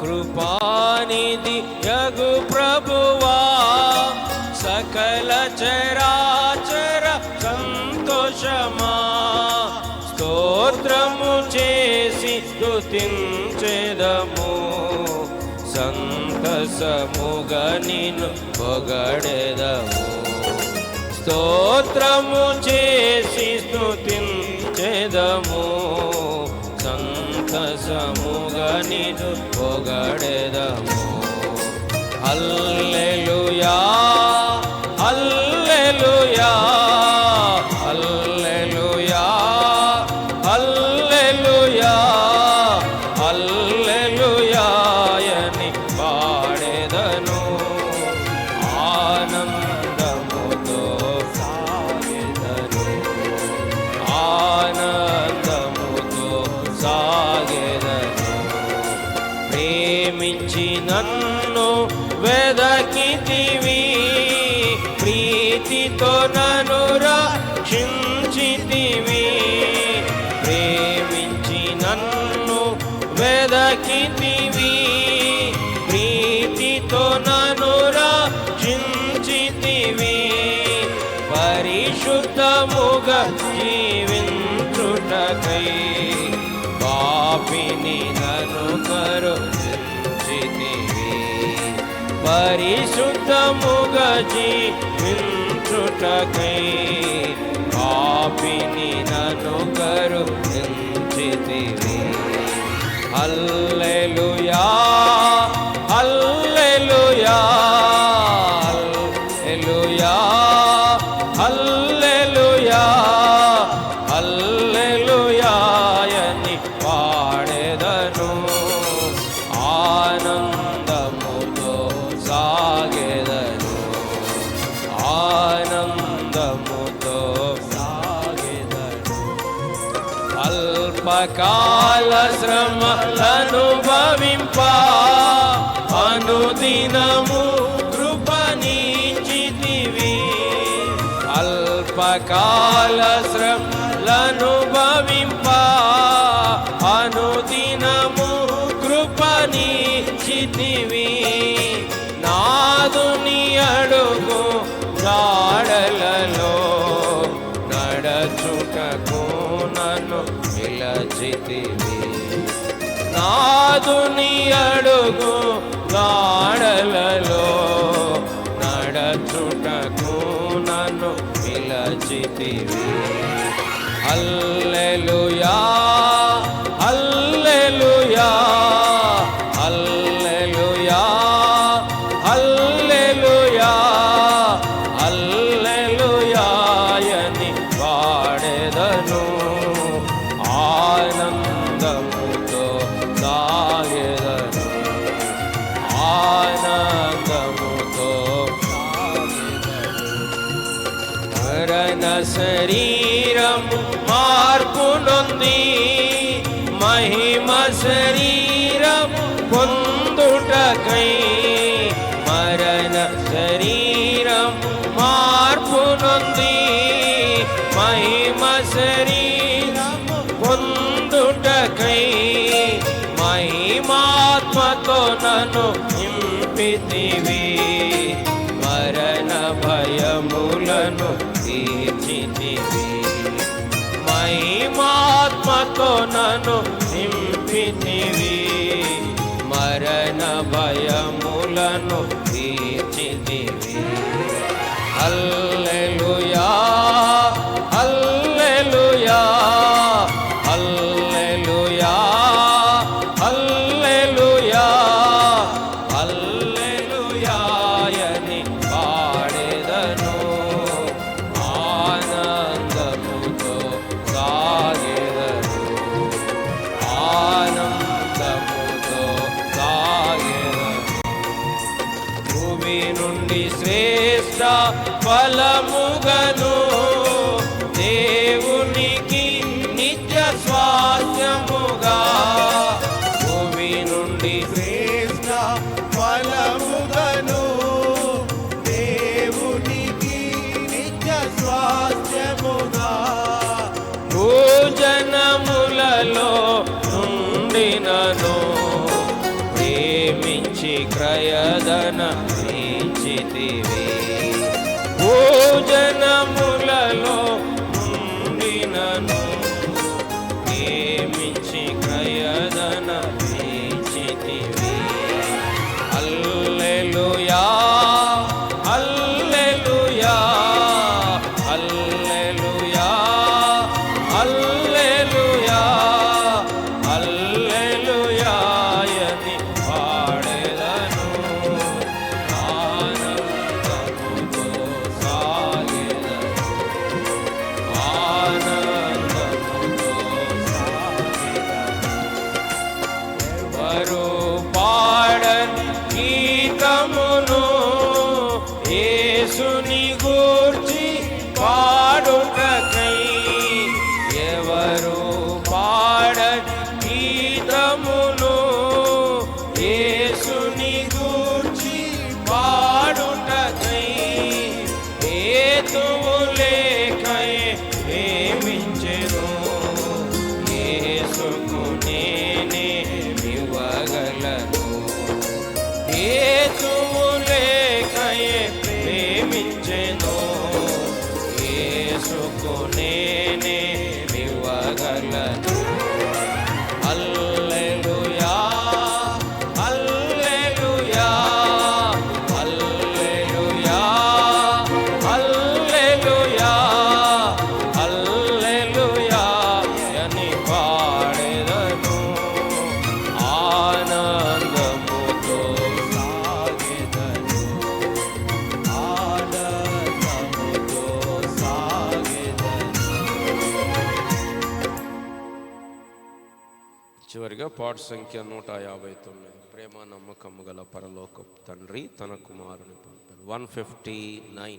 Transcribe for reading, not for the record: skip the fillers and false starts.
కృపానిధి యగు ప్రభువా, సకల చరాచర సంతోషమా, స్తోత్రము చేసి స్తుతించెదము, సంతసముగా నిన్ను పొగడెదము. స్తోత్రము చేసి స్తుతించెదము, సంతసముగా నిన్ను పొగడెదము. హల్లెలూయా హల్లెలూయా హల్లెలూయా హల్లెలూయా హల్లెలూయా అని పాడెదను. ఆనందముతో సాగెదను, ఆనందముతో సాగెదను. ప్రేమించి నన్ను వెదకితివి, ప్రీతితో నన్ను రక్షించితివి. ప్రేమించి నన్ను వెదకితివి, ప్రీతితో నన్ను రక్షించితివి. పరిశుద్ధముగా జీవించుటకై పాపిని నన్ను కరుణించితివి. పరిశుద్ధముగా జీవించుటకై పాపిని నన్ను కరుణించితివి. హల్లెలూయా హల్లెలూయా హల్లెలూయా హల్లెలూయా హల్లెలూయా అని పాడెదను. ఆనందముతో సాగెదను, ఆనందముతో సాగెదను. అల్పకాల శ్రమలనుభవింప అనుదినము కృపనిచ్చితివి. అల్పకాల శ్రమలనుభవింప అనుదినము కృపనిచ్చితివి. నాదుని అడుగు జాడలలో నడచుటకు నన్ను పిలచితివి. నాదుని అడుగు జాడలలో నడచుటకు నన్ను పిలచితివి. హల్లెలూయా హల్లెలూయా హల్లెలూయా హల్లెలూయా హల్లెలూయా అని పాడెదను. ఆనందముతో సాగెదను, ఆనందముతో సాగెదను. మరణ శరీరము మార్పు నొంది మహిమ శరీరము పొందుటకై, మరణ శరీరం మార్పు నొంది మహిమ శరీరం పొందుటకై, మహిమాత్మతో నన్ను నింపితివి. మరణ భయములను తీర్చితివి. మహిమాత్మతో నన్ను నింపితివి. మరణ భయములను తీర్చితివి. హల్లెలూయా హల్లెలూయా హల్లెలూయా హల్లెలూయా హల్లెలూయా అని పాడెదను. ఆనందముతో సాగెదను, ఆనందముతో సాగెదను. భూమి నుండి శ్రేష్ఠ ఫలముగను దేవునికి నిత్య స్వాస్థ్యముగా. భూమి నుండి శ్రేష్ఠ ఫలముగను దేవునికి నిత్య స్వాస్థ్యముగా. భూజనములలో నుండినను క్రయధన ఇచ్చితివి. భోజనములలో నుండినను ప్రేమించి క్రయధన ఇచ్చితివి. హల్లెలూయా హల్లెలూయా హల్లెలూయా హల్లెలూయా హల్లెలూయా అని పాడెదను. ఆనందముతో సాగెదను, ఆనందముతో సాగెదను. ఎవరు పాడని గీతమును యేసుని గూర్చి పాడుటకై, ఎవరు పాడని గీతమును యేసుని గూర్చి పాడుటకై, హేతువు లేకయే ప్రేమించెను. యేసుకు నేనే ఇవ్వగలను, హేతువు లేకయే ప్రేమించెను. యేసుకు నేనే ఇవ్వగలను. హల్లెలూయా హల్లెలూయా హల్లెలూయా హల్లెలూయా హల్లెలూయా అని పాడెదను. ఆనందముతో సాగెదను, ఆనందముతో సాగెదను. చివరిగా పాట సంఖ్య 159. ప్రేమ నమ్మకము గల పరలోకపు తండ్రి తన కుమారుని పంపారు. 159.